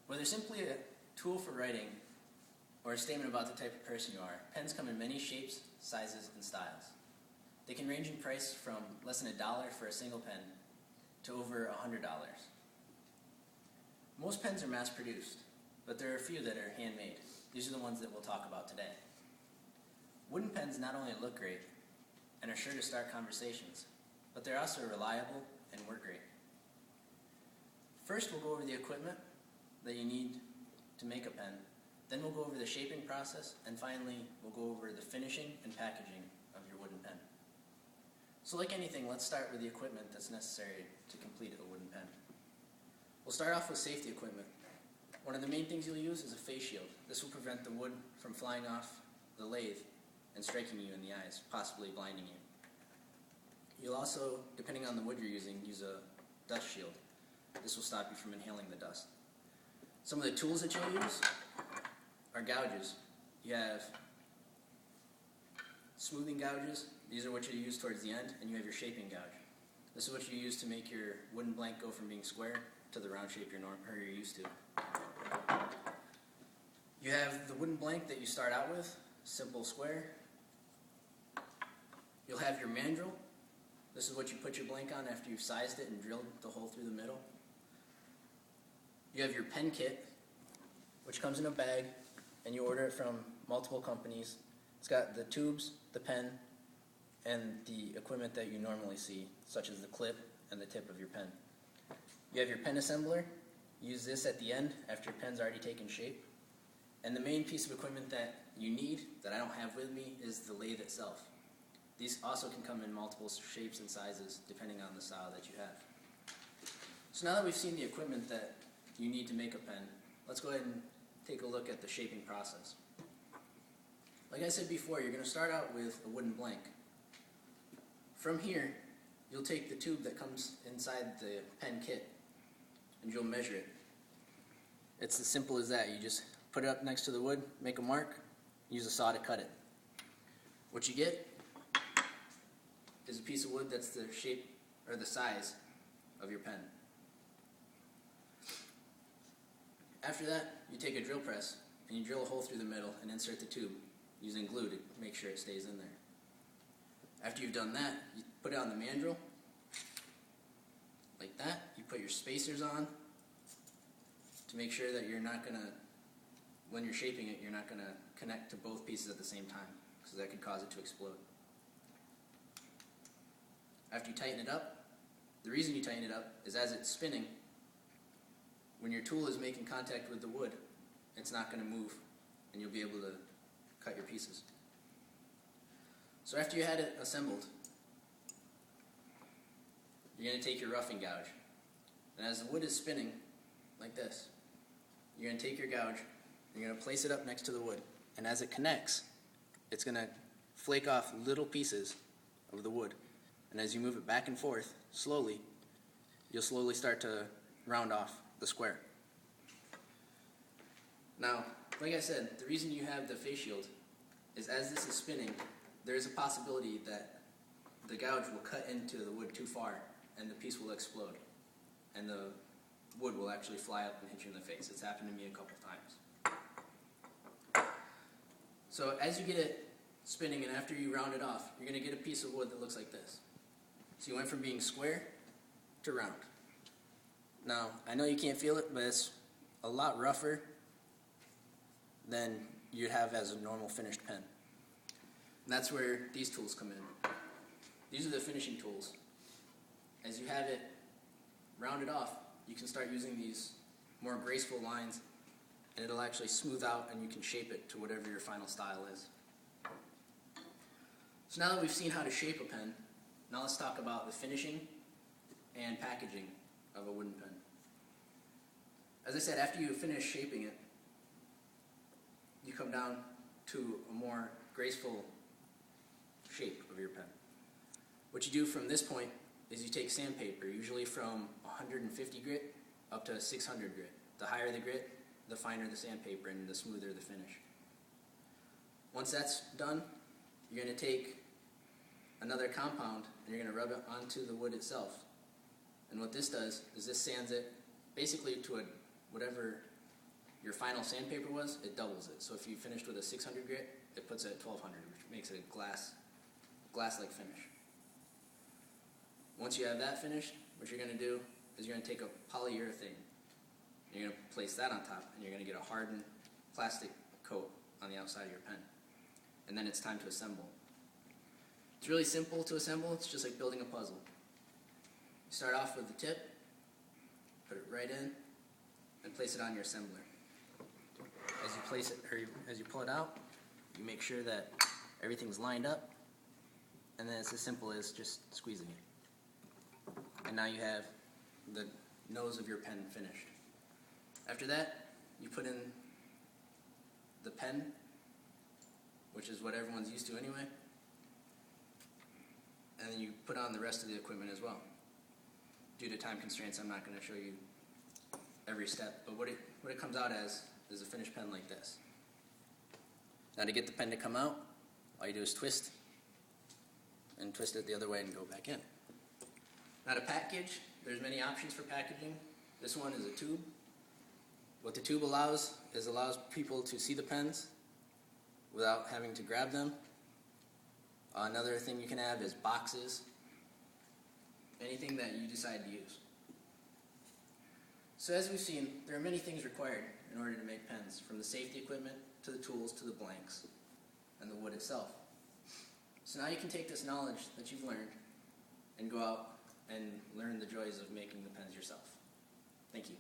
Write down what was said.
Whether simply a tool for writing or a statement about the type of person you are, pens come in many shapes, sizes, and styles. They can range in price from less than $1 for a single pen to over $100. Most pens are mass-produced, but there are a few that are handmade. These are the ones that we'll talk about today. Wooden pens not only look great and are sure to start conversations, but they're also reliable and work great. First, we'll go over the equipment that you need to make a pen. Then we'll go over the shaping process, and finally, we'll go over the finishing and packaging of your wooden pen. So like anything, let's start with the equipment that's necessary to complete a wooden pen. We'll start off with safety equipment. One of the main things you'll use is a face shield. This will prevent the wood from flying off the lathe and striking you in the eyes, possibly blinding you. You'll also, depending on the wood you're using, use a dust shield. This will stop you from inhaling the dust. Some of the tools that you'll use are gouges. You have smoothing gouges. These are what you use towards the end, and you have your shaping gouge. This is what you use to make your wooden blank go from being square to the round shape you're used to. You have the wooden blank that you start out with, simple square. You'll have your mandrel. This is what you put your blank on after you've sized it and drilled the hole through the middle. You have your pen kit, which comes in a bag, and you order it from multiple companies. It's got the tubes, the pen, and the equipment that you normally see, such as the clip and the tip of your pen. You have your pen assembler. Use this at the end after your pen's already taken shape. And the main piece of equipment that you need, that I don't have with me, is the lathe itself. These also can come in multiple shapes and sizes depending on the style that you have. So now that we've seen the equipment that you need to make a pen, let's go ahead and take a look at the shaping process. Like I said before, you're going to start out with a wooden blank. From here, you'll take the tube that comes inside the pen kit and you'll measure it. It's as simple as that. You just put it up next to the wood, make a mark, use a saw to cut it. What you get is a piece of wood that's the shape or the size of your pen. After that, you take a drill press and you drill a hole through the middle and insert the tube using glue to make sure it stays in there. After you've done that, you put it on the mandrel like that. You put your spacers on to make sure that you're not going to, when you're shaping it, you're not going to connect to both pieces at the same time, because that could cause it to explode. After you tighten it up, the reason you tighten it up is as it's spinning, when your tool is making contact with the wood, it's not going to move and you'll be able to cut your pieces. So after you had it assembled, you're going to take your roughing gouge. And as the wood is spinning, like this, you're going to take your gouge, you're going to place it up next to the wood. And as it connects, it's going to flake off little pieces of the wood. And as you move it back and forth, slowly, you'll slowly start to round off the square. Now, like I said, the reason you have the face shield is as this is spinning, there is a possibility that the gouge will cut into the wood too far and the piece will explode. And the wood will actually fly up and hit you in the face. It's happened to me a couple times. So as you get it spinning and after you round it off, you're going to get a piece of wood that looks like this. So you went from being square to round. Now, I know you can't feel it, but it's a lot rougher than you'd have as a normal finished pen. And that's where these tools come in. These are the finishing tools. As you have it rounded off, you can start using these more graceful lines, and it'll actually smooth out and you can shape it to whatever your final style is. So now that we've seen how to shape a pen, now let's talk about the finishing and packaging of a wooden pen. As I said, after you finish shaping it, you come down to a more graceful shape of your pen. What you do from this point is you take sandpaper, usually from 150 grit up to 600 grit. The higher the grit, the finer the sandpaper and the smoother the finish. Once that's done, you're going to take another compound and you're going to rub it onto the wood itself. And what this does is this sands it basically to whatever your final sandpaper was, it doubles it. So if you finished with a 600 grit, it puts it at 1200, which makes it a glass-like finish. Once you have that finished, what you're going to do is you're going to take a polyurethane. You're going to place that on top, and you're going to get a hardened plastic coat on the outside of your pen. And then it's time to assemble. It's really simple to assemble. It's just like building a puzzle. You start off with the tip, put it right in, and place it on your assembler. As you place it, or as you pull it out, you make sure that everything's lined up, and then it's as simple as just squeezing it. And now you have the nose of your pen finished. After that, you put in the pen, which is what everyone's used to anyway, and then you put on the rest of the equipment as well. Due to time constraints, I'm not going to show you every step, but what it comes out as is a finished pen like this. Now to get the pen to come out, all you do is twist, and twist it the other way and go back in. Now to package, there's many options for packaging. This one is a tube. What the tube allows people to see the pens without having to grab them. Another thing you can have is boxes. Anything that you decide to use. So as we've seen, there are many things required in order to make pens, from the safety equipment to the tools to the blanks and the wood itself. So now you can take this knowledge that you've learned and go out and learn the joys of making the pens yourself. Thank you.